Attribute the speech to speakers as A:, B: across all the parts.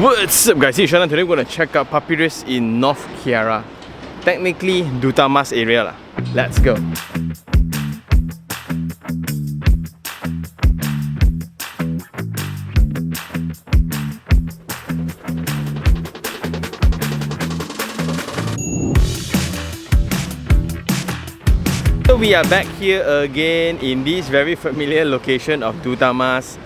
A: What's up guys, it's Shannon. Today we're going to check out Papyrus in Mont Kiara. Technically, Dutamas area lah. Let's go. So we are back here again in this very familiar location of Dutamas.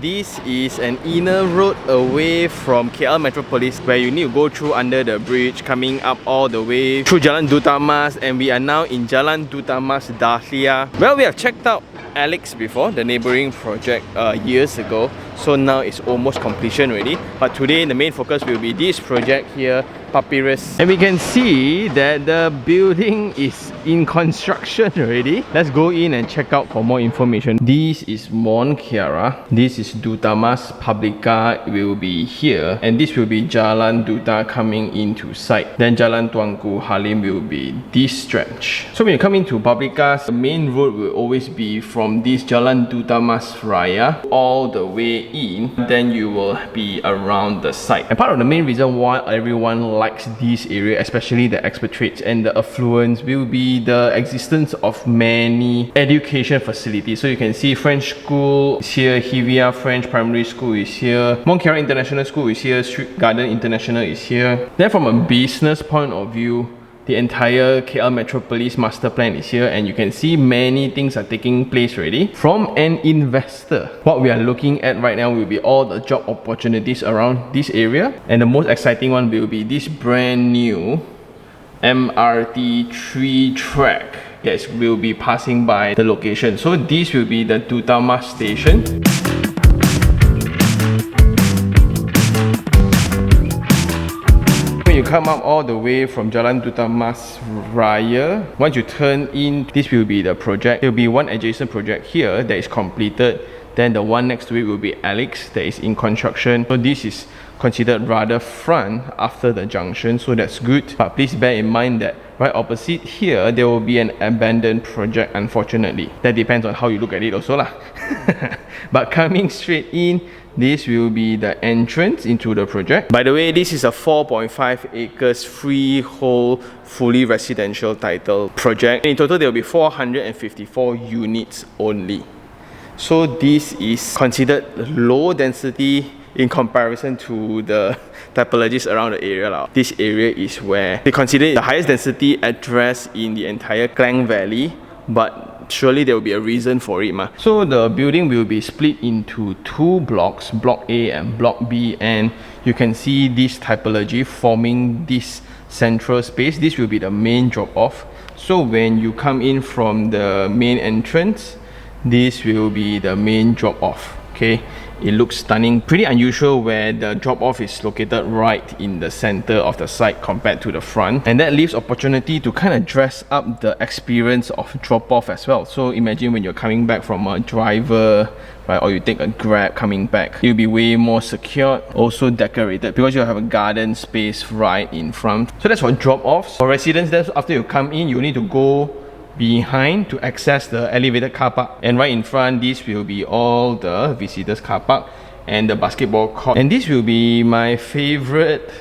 A: This is an inner road away from KL Metropolis where you need to go through under the bridge, coming up all the way through Jalan Dutamas, and we are now in Jalan Dutamas Dahlia. Well, we have checked out Alex before, the neighboring project years ago, so now it's almost completion already. But today the main focus will be this project here, Papyrus. And we can see that the building is in construction already. Let's go in and check out for more information. This is Mont Kiara. This is Dutamas Publica will be here. And this will be Jalan Duta coming into sight. Then Jalan Tuanku Halim will be this stretch. So when you come into Publica, the main road will always be from this Jalan Dutamas Raya all the way in. Then you will be around the site. And part of the main reason why everyone likes this area, especially the expatriates and the affluents, will be the existence of many education facilities. So you can see French school is here, Hivia French Primary School is here, Mont Kiara International School is here, Street Garden International is here. Then from a business point of view, the entire KL Metropolis master plan is here, and you can see many things are taking place already. From an investor, what we are looking at right now will be all the job opportunities around this area, and the most exciting one will be this brand new MRT 3 track that will be passing by the location. So this will be the Dutamas station. When you come up all the way from Jalan Dutamas Raya, once you turn in, this will be the project. There will be one adjacent project here that is completed. Then the one next to it will be Alex that is in construction. So this is considered rather front after the junction, so that's good. But please bear in mind that right opposite here, there will be an abandoned project, unfortunately. That depends on how you look at it also lah. But coming straight in, this will be the entrance into the project. By the way, this is a 4.5 acres freehold, fully residential title project. In total, there will be 454 units only. So this is considered low density in comparison to the typologies around the area. This area is where they consider the highest density address in the entire Klang Valley, but surely there will be a reason for it. So the building will be split into two blocks, Block A and Block B, and you can see this typology forming this central space. This will be the main drop-off. So when you come in from the main entrance, this will be the main drop-off. Okay, it looks stunning. Pretty unusual where the drop-off is located right in the center of the site compared to the front, and that leaves opportunity to kind of dress up the experience of drop-off as well. So imagine when you're coming back from a driver, right, or you take a Grab coming back, it'll be way more secured, also decorated because you have a garden space right in front. So that's for drop-offs. For residents, that's after you come in, you need to go behind to access the elevated car park, and right in front this will be all the visitors car park and the basketball court. And this will be my favorite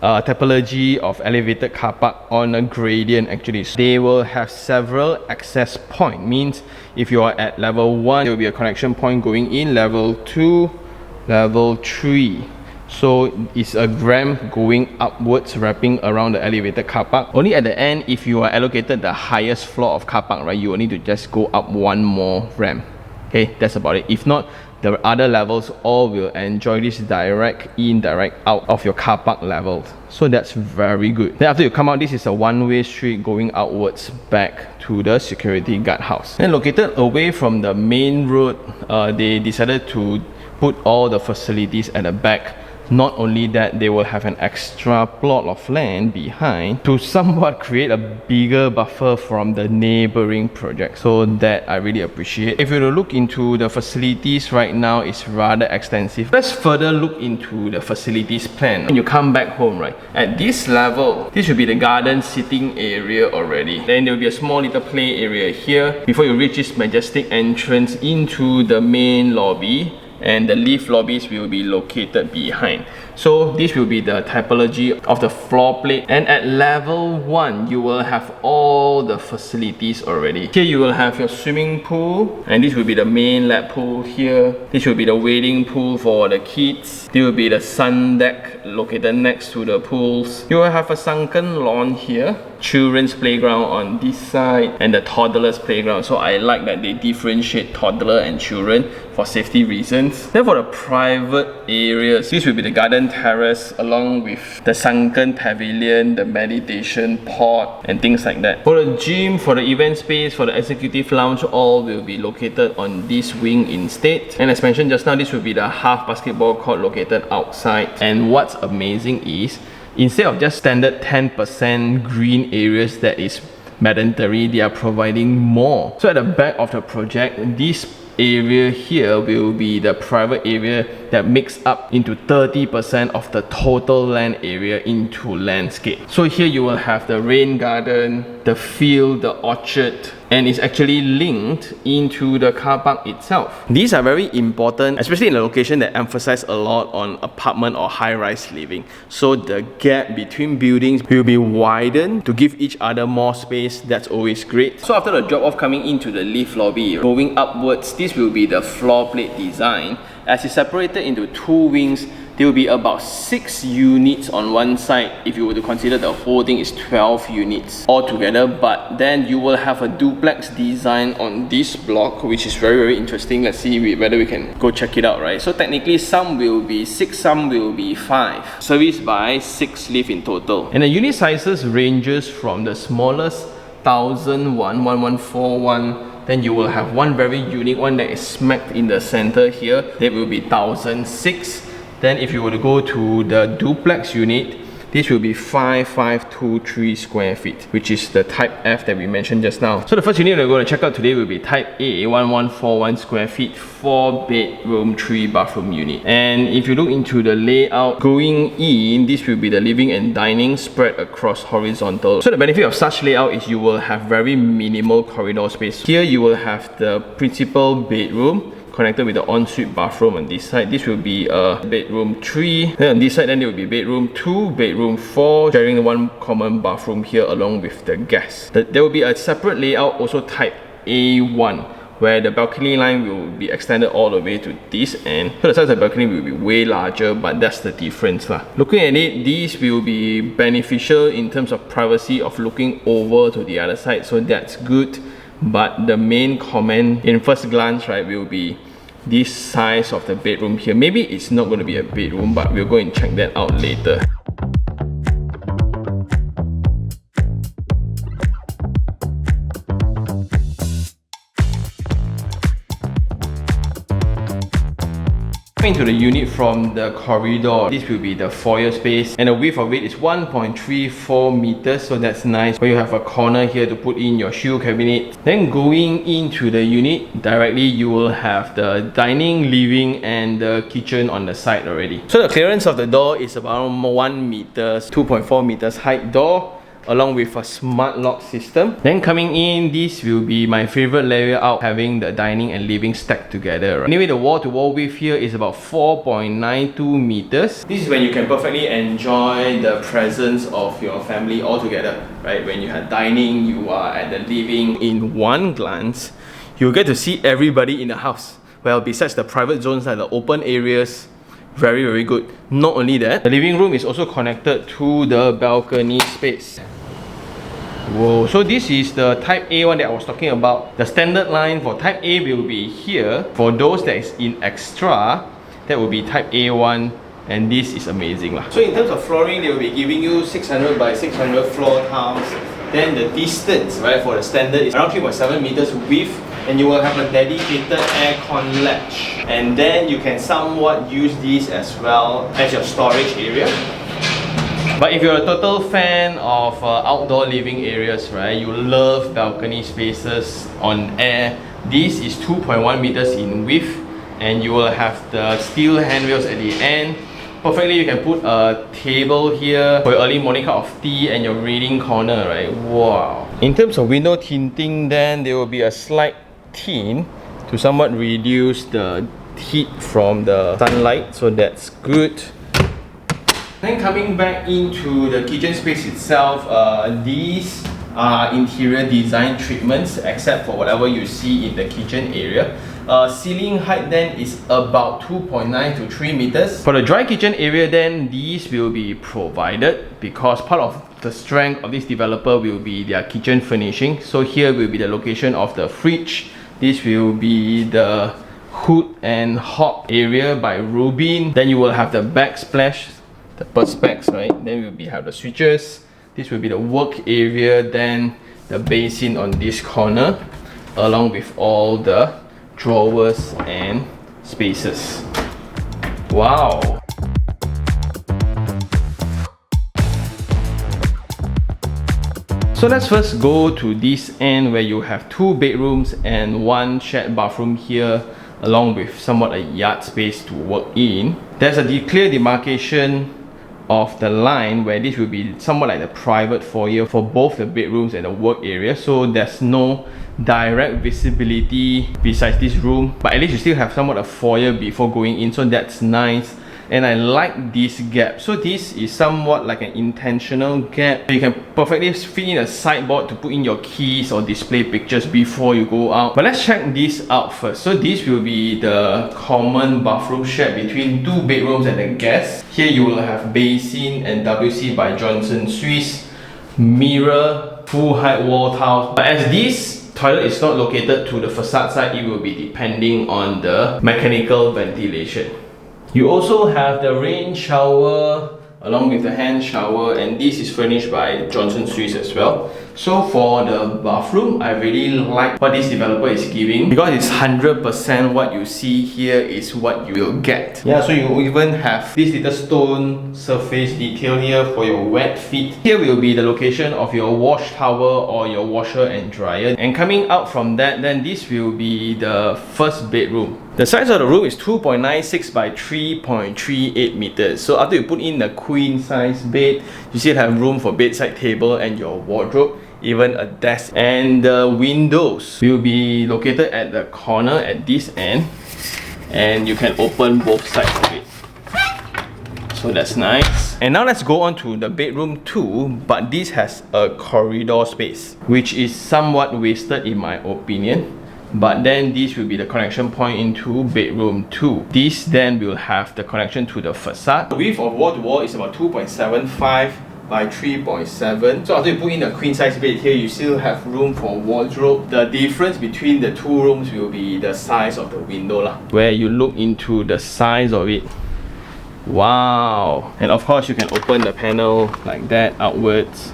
A: typology of elevated car park on a gradient actually. So they will have several access points, means if you are at level 1 there will be a connection point going in, level 2, level 3. So it's a ramp going upwards, wrapping around the elevated car park. Only at the end, if you are allocated the highest floor of car park, right, you will need to just go up one more ramp. Okay, that's about it. If not, the other levels all will enjoy this direct in, direct out of your car park levels. So that's very good. Then after you come out, this is a one-way street going outwards back to the security guard house. Then located away from the main road, they decided to put all the facilities at the back. Not only that, they will have an extra plot of land behind to somewhat create a bigger buffer from the neighboring project. So that I really appreciate. If you were to look into the facilities right now, it's rather extensive. Let's further look into the facilities plan. When you come back home, right, at this level, this will be the garden sitting area already. Then there will be a small little play area here before you reach this majestic entrance into the main lobby. and the lift lobbies will be located behind. So this will be the typology of the floor plate, and at level 1 you will have all the facilities already. Here you will have your swimming pool, and this will be the main lap pool here. This will be the wading pool for the kids. This will be the sun deck located next to the pools. You will have a sunken lawn here, children's playground on this side, and the toddlers playground. So I like that they differentiate toddler and children for safety reasons. Then for the private areas, this will be the garden terrace along with the sunken pavilion, the meditation pod, and things like that. For the gym, for the event space, for the executive lounge, all will be located on this wing instead. And as mentioned just now, this will be the half basketball court located outside. And what's amazing is, instead of just standard 10% green areas that is mandatory, they are providing more. So at the back of the project, this area here will be the private area that makes up into 30% of the total land area into landscape. So here you will have the rain garden, the field, the orchard, and it's actually linked into the car park itself. These are very important, especially in a location that emphasizes a lot on apartment or high-rise living. So the gap between buildings will be widened to give each other more space. That's always great. So after the drop-off coming into the lift lobby, going upwards, this will be the floor plate design. As it's separated into 2 wings, there will be about 6 units on one side. If you were to consider the whole thing is 12 units altogether, but then you will have a duplex design on this block, which is very interesting. Let's see whether we can go check it out, right? So technically some will be 6, some will be 5, serviced by 6 lifts in total. And the unit sizes ranges from the smallest 1001, 1141, then you will have one very unique one that is smacked in the center here. That will be 1006. Then if you were to go to the duplex unit, this will be 5523 square feet, which is the type F that we mentioned just now. So the first unit we're going to check out today will be type A, 1141 square feet, 4 bedroom, 3 bathroom unit. And if you look into the layout going in, this will be the living and dining spread across horizontal. So the benefit of such layout is you will have very minimal corridor space. Here you will have the principal bedroom connected with the ensuite bathroom on this side. This will be bedroom 3. Then on this side, then there will be bedroom 2, bedroom 4, sharing one common bathroom here along with the guests. There will be a separate layout, also type A1, where the balcony line will be extended all the way to this end. So the size of the balcony will be way larger, but that's the difference lah. Looking at it, these will be beneficial in terms of privacy of looking over to the other side, so that's good. But the main comment in first glance, right, will be this size of the bedroom here. Maybe it's not going to be a bedroom, but we'll go and check that out later. Into the unit from the corridor, this will be the foyer space, and the width of it is 1.34 meters, so that's nice. Where you have a corner here to put in your shoe cabinet. Then going into the unit directly, you will have the dining, living, and the kitchen on the side already. So the clearance of the door is about 1 meters, 2.4 meters height door, along with a smart lock system. Then coming in, this will be my favorite layout, having the dining and living stacked together. Anyway, the wall-to-wall width here is about 4.92 meters. This is when you can perfectly enjoy the presence of your family all together, right? When you are dining, you are at the living. In one glance, you'll get to see everybody in the house. Well, besides the private zones like the open areas, very good. Not only that, the living room is also connected to the balcony space. Whoa, so this is the type A one that I was talking about. The standard line for type A will be here. For those that is in extra, that will be type A1, and this is amazing lah. So in terms of flooring, they will be giving you 600 by 600 floor tiles. Then the distance, right, for the standard is around 3.7 meters width, and you will have a dedicated aircon latch. And then you can somewhat use this as well as your storage area. But if you're a total fan of outdoor living areas, right, you love balcony spaces on air, this is 2.1 meters in width, and you will have the steel handrails at the end. Perfectly, you can put a table here for your early morning cup of tea and your reading corner, right? Wow. In terms of window tinting, then there will be a slight tint to somewhat reduce the heat from the sunlight, so that's good. Then coming back into the kitchen space itself, these are interior design treatments except for whatever you see in the kitchen area. Ceiling height then is about 2.9 to 3 meters. For the dry kitchen area then, these will be provided because part of the strength of this developer will be their kitchen furnishing. So here will be the location of the fridge. This will be the hood and hob area by Rubin. Then you will have the backsplash, the perspex, right? Then we'll have the switches. This will be the work area, then the basin on this corner, along with all the drawers and spaces. Wow! So let's first go to this end where you have 2 bedrooms and 1 shared bathroom here, along with somewhat a yard space to work in. There's a clear demarcation of the line where this will be somewhat like the private foyer for both the bedrooms and the work area, so there's no direct visibility besides this room, but at least you still have somewhat a foyer before going in, so that's nice. And I like this gap. So this is somewhat like an intentional gap. You can perfectly fit in a sideboard to put in your keys or display pictures before you go out. But let's check this out first. So this will be the common bathroom shared between 2 bedrooms and the guest. Here you will have basin and WC by Johnson Swiss, mirror, full height wall tiles. But as this toilet is not located to the facade side, it will be depending on the mechanical ventilation. You also have the rain shower along with the hand shower, and this is furnished by Johnson Swiss as well. So for the bathroom, I really like what this developer is giving because it's 100% what you see here is what you will get. Yeah, so you even have this little stone surface detail here for your wet feet. Here will be the location of your wash tower or your washer and dryer. And coming out from that, then this will be the first bedroom. The size of the room is 2.96 by 3.38 meters. So after you put in the queen size bed, you still have room for bedside table and your wardrobe, even a desk. And the windows will be located at the corner at this end, and you can open both sides of it. So that's nice. And now let's go on to the bedroom 2, but this has a corridor space, which is somewhat wasted in my opinion. But then this will be the connection point into bedroom 2. This then will have the connection to the facade. The width of wall to wall is about 2.75 by 3.7. So after you put in a queen size bed here, you still have room for wardrobe. The difference between the 2 rooms will be the size of the window lah, where you look into the size of it. Wow! And of course you can open the panel like that outwards.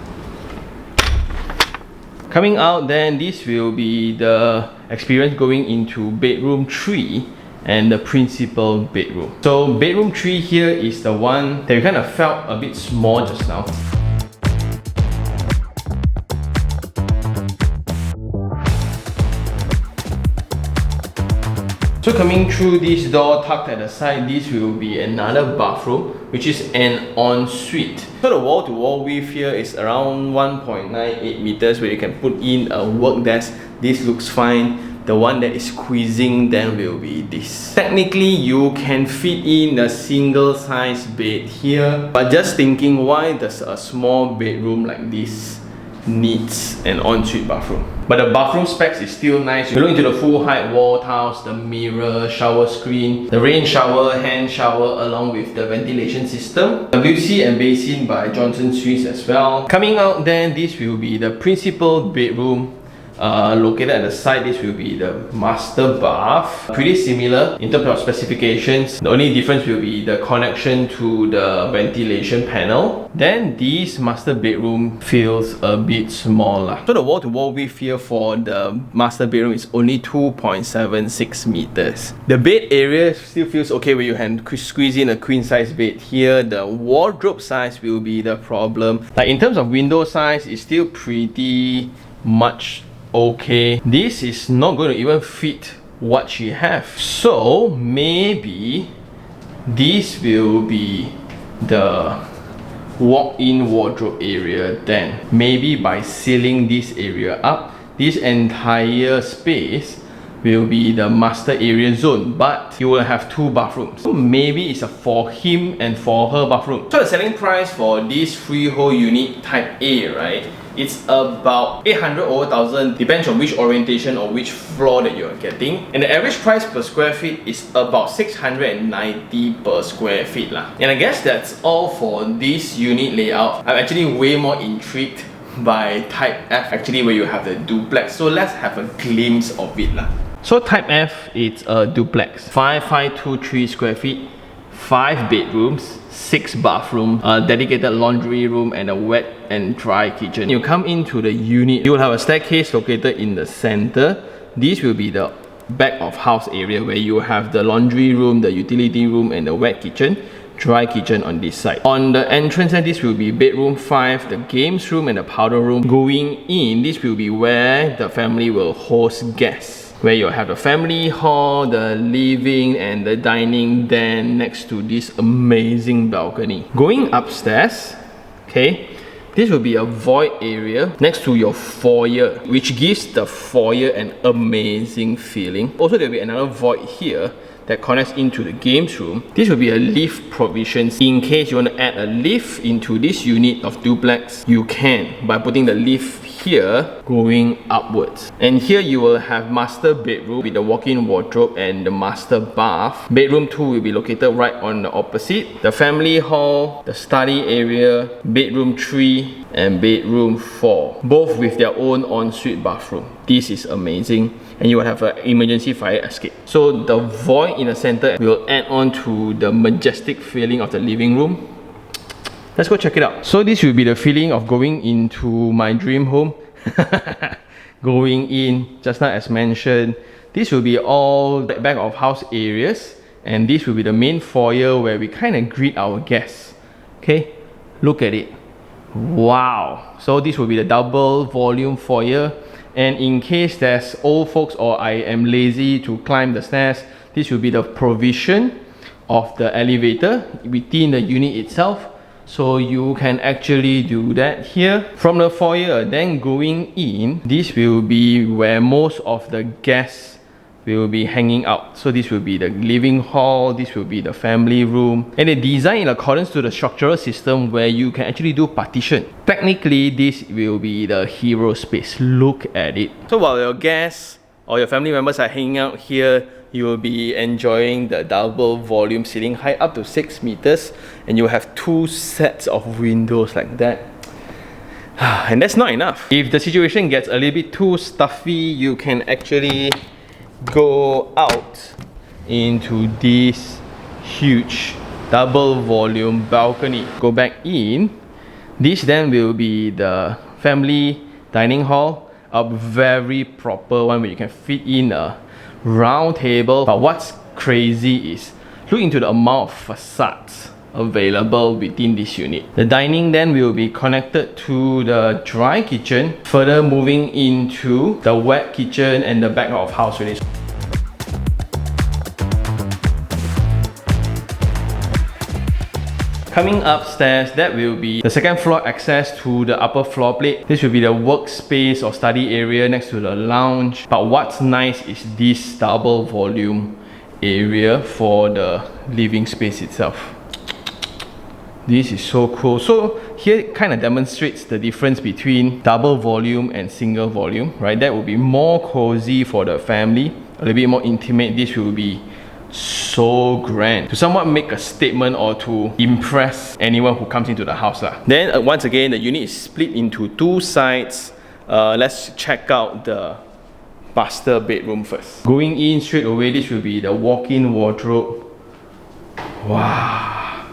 A: Coming out then, this will be the experience going into bedroom 3 and the principal bedroom. So bedroom 3 here is the one that you kind of felt a bit small just now. So coming through this door tucked at the side, this will be another bathroom, which is an ensuite. So the wall to wall width here is around 1.98 meters, where you can put in a work desk. This looks fine. The one that is squeezing then will be this. Technically, you can fit in a single size bed here, but just thinking, why does a small bedroom like this needs an ensuite bathroom? But the bathroom specs is still nice. You look into the full height wall tiles, the mirror, shower screen, the rain shower, hand shower, along with the ventilation system. WC and basin by Johnson Swiss as well. Coming out then, this will be the principal bedroom. Located at the side, this will be the master bath. Pretty similar in terms of specifications. The only difference will be the connection to the ventilation panel. Then this master bedroom feels a bit smaller. So the wall to wall width here for the master bedroom is only 2.76 meters. The bed area still feels okay where you can squeeze in a queen size bed here. The wardrobe size will be the problem. Like in terms of window size, it's still pretty much okay. This is not going to even fit what she have. So maybe this will be the walk-in wardrobe area then. Maybe by sealing this area up, this entire space will be the master area zone, but you will have 2 bathrooms. So maybe it's a for him and for her bathroom. So the selling price for this freehold unit type A, right? It's about 800 over 1,000, depends on which orientation or which floor that you're getting. And the average price per square feet is about 690 per square feet lah. And I guess that's all for this unit layout. I'm actually way more intrigued by type F, actually, where you have the duplex. So let's have a glimpse of it lah. So type F, it's a duplex, 5523 square feet, 5 bedrooms, 6 bathrooms, a dedicated laundry room, and a wet and dry kitchen. You come into the unit, you will have a staircase located in the center. This will be the back of house area where you have the laundry room, the utility room, and the wet kitchen, dry kitchen on this side. On the entrance, and this will be bedroom 5, the games room, and the powder room. Going in, this will be where the family will host guests, where you'll have the family hall, the living, and the dining den next to this amazing balcony. Going upstairs, okay, this will be a void area next to your foyer, which gives the foyer an amazing feeling. Also, there will be another void here that connects into the games room. This will be a lift provision. In case you want to add a lift into this unit of duplex, you can by putting the lift here going upwards. And here you will have master bedroom with the walk-in wardrobe and the master bath. Bedroom 2 will be located right on the opposite. The family hall, the study area, bedroom 3 and bedroom 4, both with their own ensuite bathroom. This is amazing. And you will have an emergency fire escape. So the void in the center will add on to the majestic feeling of the living room. Let's go check it out. So this will be the feeling of going into my dream home. Going in, just now as mentioned, this will be all the back of house areas, and this will be the main foyer where we kind of greet our guests. Okay, look at it. Wow. So this will be the double volume foyer. And in case there's old folks or I am lazy to climb the stairs, this will be the provision of the elevator within the unit itself. So you can actually do that here. From the foyer, then going in, this will be where most of the guests will be hanging out. So this will be the living hall, this will be the family room, and they design in accordance to the structural system where you can actually do partition. Technically, this will be the hero space. Look at it. So while your guests or your family members are hanging out here, you will be enjoying the double volume ceiling height up to 6 meters, and you have 2 sets of windows like that. And that's not enough. If the situation gets a little bit too stuffy, you can actually go out into this huge double volume balcony. Go back in. This then will be the family dining hall, a very proper one where you can fit in a round table. But what's crazy is look into the amount of facades available within this unit. The dining then will be connected to the dry kitchen, further moving into the wet kitchen and the back of house really. Coming upstairs, that will be the second floor access to the upper floor plate. This will be the workspace or study area next to the lounge. But what's nice is this double volume area for the living space itself. This is so cool. So here it kind of demonstrates the difference between double volume and single volume, right? That will be more cozy for the family, a little bit more intimate. This will be so grand to somewhat make a statement or to impress anyone who comes into the house lah. Then once again, the unit is split into 2 sides. Let's check out the master bedroom first. Going in straight away, this will be the walk-in wardrobe. Wow.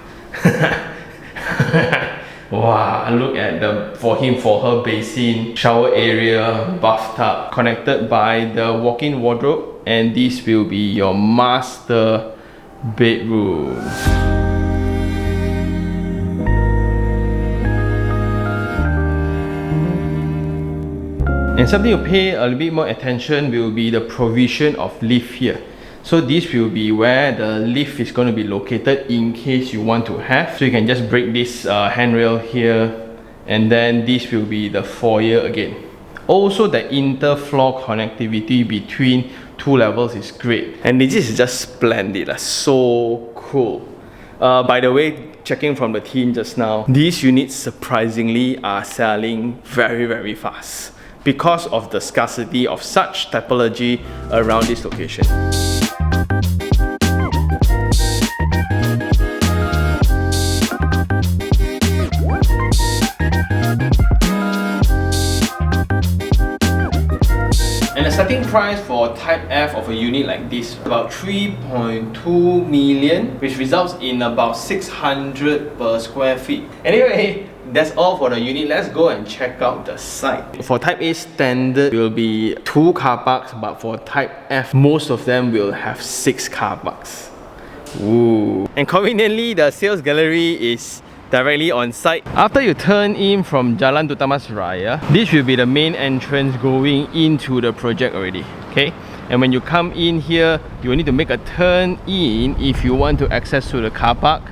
A: Wow, look at the for him, for her basin, shower area, bathtub, connected by the walk-in wardrobe. And this will be your master bedroom. And something to pay a little bit more attention will be the provision of lift here. So this will be where the lift is going to be located in case you want to have. So you can just break this handrail here, and then this will be the foyer again. Also the inter-floor connectivity between 2 levels is great. And this is just splendid, so cool. By the way, checking from the team just now, these units surprisingly are selling very, very fast because of the scarcity of such typology around this location. And the starting price for Type F of a unit like this, about 3.2 million, which results in about 600 per square feet. Anyway, that's all for the unit. Let's go and check out the site. For Type A standard, will be 2 car parks, but for Type F, most of them will have 6 car parks. Ooh. And conveniently, the sales gallery is directly on site. After you turn in from Jalan Dutamas Raya, this will be the main entrance going into the project already. Okay? And when you come in here, you will need to make a turn in if you want to access to the car park.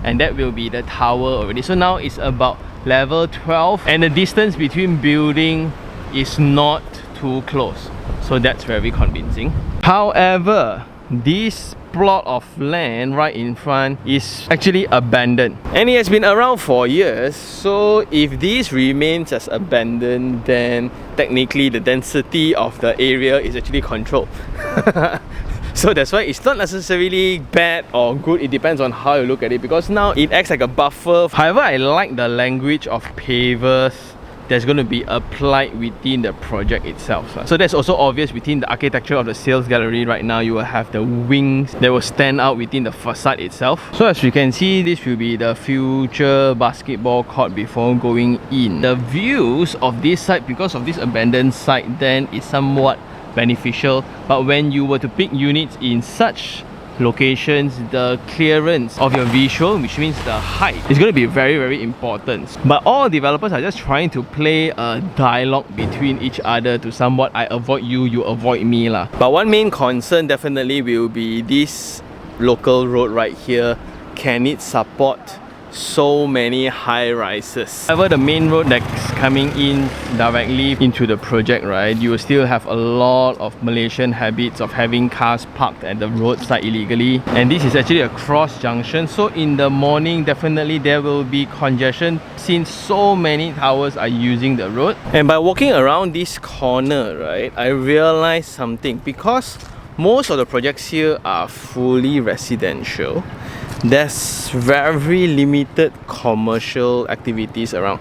A: And that will be the tower already. So now it's about level 12 and the distance between building is not too close. So that's very convincing. However, this plot of land right in front is actually abandoned. And it has been around for years. So if this remains as abandoned, then technically the density of the area is actually controlled. So that's why it's not necessarily bad or good, it depends on how you look at it, because now it acts like a buffer. However, I like the language of pavers that's going to be applied within the project itself. So that's also obvious within the architecture of the sales gallery. Right now you will have the wings that will stand out within the facade itself. So as you can see, this will be the future basketball court before going in. The views of this site, because of this abandoned site, then is somewhat beneficial, but when you were to pick units in such locations, the clearance of your visual, which means the height, is going to be very, very important. But all developers are just trying to play a dialogue between each other to somewhat I avoid you, you avoid me lah. But one main concern definitely will be this local road right here. Can it support so many high rises? However, the main road that's coming in directly into the project, right, you will still have a lot of Malaysian habits of having cars parked at the roadside illegally, and this is actually a cross junction, so in the morning definitely there will be congestion since so many towers are using the road. And by walking around this corner, right, I realized something, because most of the projects here are fully residential. There's very limited commercial activities around.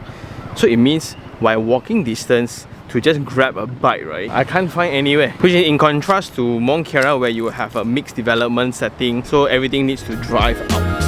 A: So it means while walking distance to just grab a bike, right, I can't find anywhere. Which is in contrast to Mont Kiara, where you have a mixed development setting, so everything needs to drive out.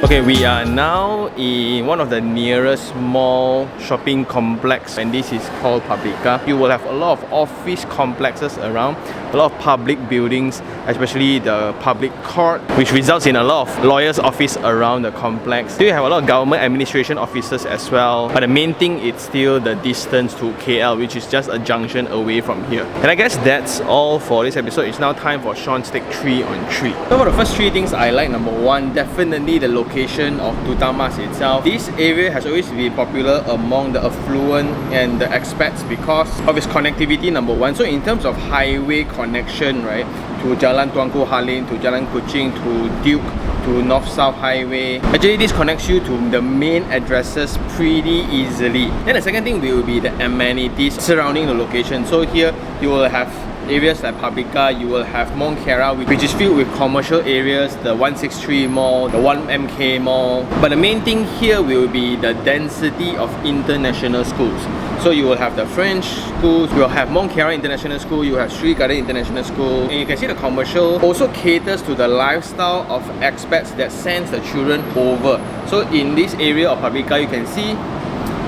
A: Okay, we are now in one of the nearest mall shopping complex, and this is called Paprika. You will have a lot of office complexes around, a lot of public buildings, especially the public court, which results in a lot of lawyers' office around the complex. You have a lot of government administration offices as well, but the main thing is still the distance to KL, which is just a junction away from here. And I guess that's all for this episode. It's now time for Sean's take 3 on 3. So for the first 3 things I like, number 1, definitely the location of Dutamas itself. This area has always been popular among the affluent and the expats because of its connectivity, number 1. So in terms of highway connection, right, to Jalan Tuanku Halim, to Jalan Kuching, to Duke, to North-South Highway, actually this connects you to the main addresses pretty easily. Then the second thing will be the amenities surrounding the location. So here you will have areas like Paprika, you will have Mont Kiara, which is filled with commercial areas, the 163 Mall, the 1MK Mall. But the main thing here will be the density of international schools. So you will have the French schools, you will have Mont Kiara International School, you have Sri Garden International School, and you can see the commercial also caters to the lifestyle of expats that sends the children over. So in this area of Paprika, you can see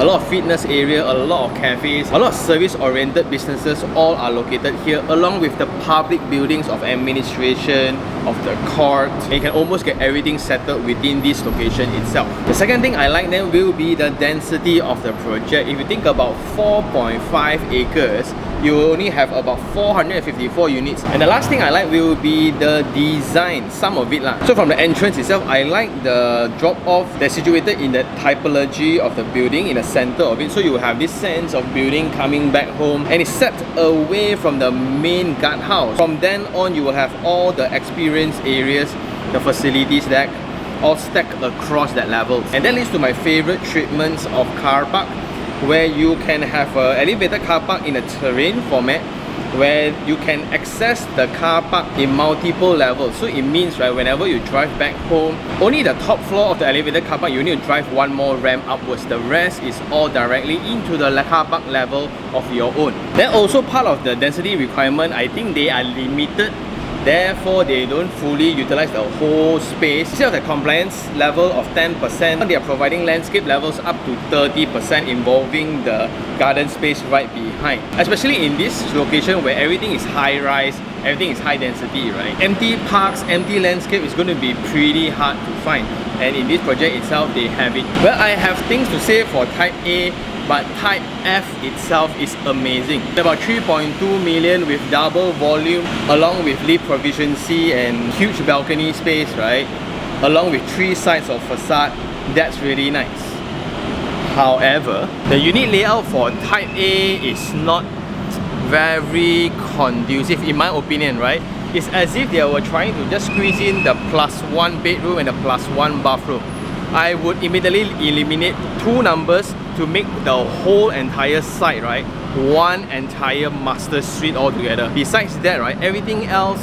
A: a lot of fitness area, a lot of cafes, a lot of service-oriented businesses all are located here, along with the public buildings of administration, of the court. And you can almost get everything settled within this location itself. The second thing I like then will be the density of the project. If you think about 4.5 acres, you will only have about 454 units. And the last thing I like will be the design, some of it lah. So from the entrance itself, I like the drop-off that's situated in the typology of the building in the center of it. So you have this sense of building coming back home, and it's set away from the main guardhouse. From then on, you will have all the experience areas, the facilities deck, all stacked across that level. And that leads to my favorite treatments of car park, where you can have an elevated car park in a terrain format, where you can access the car park in multiple levels. So it means, right, whenever you drive back home, only the top floor of the elevated car park, you need to drive one more ramp upwards. The rest is all directly into the car park level of your own. Then also part of the density requirement, I think they are limited. Therefore, they don't fully utilize the whole space. Instead of the compliance level of 10%, they are providing landscape levels up to 30%, involving the garden space right behind. Especially in this location where everything is high-rise, everything is high density, right? Empty parks, empty landscape is going to be pretty hard to find. And in this project itself, they have it. Well, I have things to say for Type A, but Type F itself is amazing. About 3.2 million with double volume, along with lift proficiency and huge balcony space, right? Along with 3 sides of facade. That's really nice. However, the unit layout for Type A is not very conducive, in my opinion, right? It's as if they were trying to just squeeze in the +1 bedroom and the +1 bathroom. I would immediately eliminate 2 numbers to make the whole entire site, right, one entire master suite altogether. Besides that, right, everything else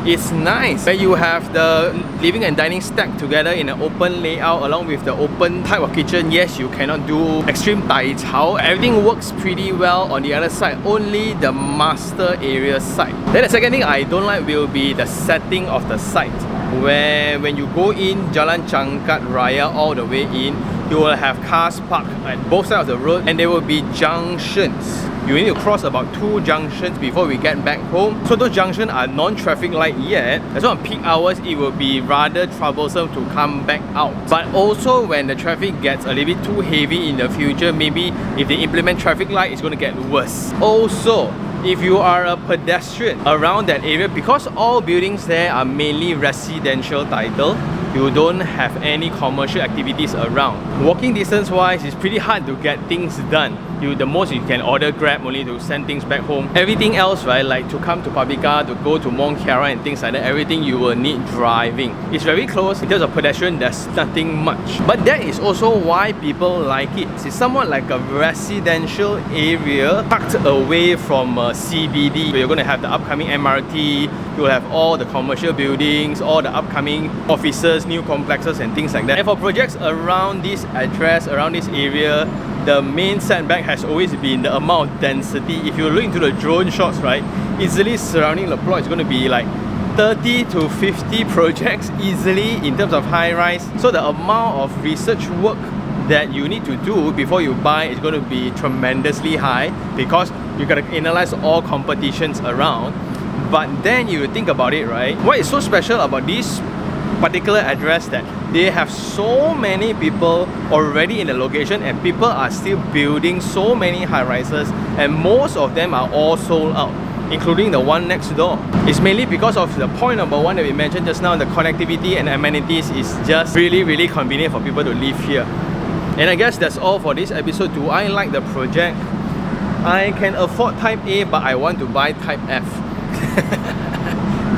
A: is nice. Where you have the living and dining stacked together in an open layout along with the open type of kitchen. Yes, you cannot do extreme tai cao. Everything works pretty well on the other side, only the master area side. Then the second thing I don't like will be the setting of the site, where when you go in Jalan Changkat Raya all the way in, you will have cars parked at both sides of the road, and there will be junctions. You need to cross about 2 junctions before we get back home. So those junctions are non-traffic light yet. That's why on peak hours it will be rather troublesome to come back out. But also when the traffic gets a little bit too heavy in the future, maybe if they implement traffic light, it's going to get worse. Also, if you are a pedestrian around that area, because all buildings there are mainly residential title, you don't have any commercial activities around. Walking distance wise, it's pretty hard to get things done. The most you can order Grab only to send things back home. Everything else, right, like to come to Papyrus, to go to Mont Kiara and things like that, everything you will need driving. It's very close. In terms of pedestrian, there's nothing much. But that is also why people like it. It's somewhat like a residential area tucked away from CBD, where you're going to have the upcoming MRT, you'll have all the commercial buildings, all the upcoming offices, new complexes and things like that. And for projects around this address, around this area, the main setback has always been the amount of density. If you look into the drone shots, right, easily surrounding the plot is going to be like 30 to 50 projects easily in terms of high rise. So the amount of research work that you need to do before you buy is going to be tremendously high, because you got to analyze all competitions around. But then you think about it, right, what is so special about this particular address, that they have so many people already in the location, and people are still building so many high-rises, and most of them are all sold out, including the one next door. It's mainly because of the point number 1 that we mentioned just now, the connectivity and amenities is just really convenient for people to live here. And I guess that's all for this episode. Do I like the project? I can afford Type A, but I want to buy Type F.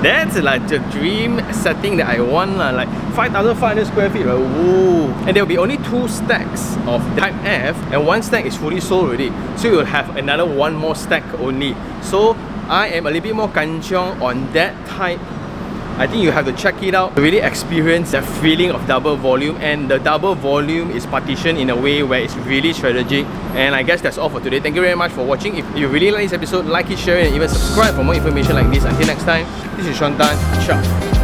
A: That's like the dream setting that I want, like 5,500 square feet, right? Woo. And there will be only 2 stacks of Type F, and 1 stack is fully sold already. So you will have another 1 more stack only. So I am a little bit more kanchiong on that type. I think you have to check it out to really experience the feeling of double volume, and the double volume is partitioned in a way where it's really strategic. And I guess that's all for today. Thank you very much for watching. If you really like this episode, like it, share it, and even subscribe for more information like this. Until next time, this is Sean Tan. Ciao.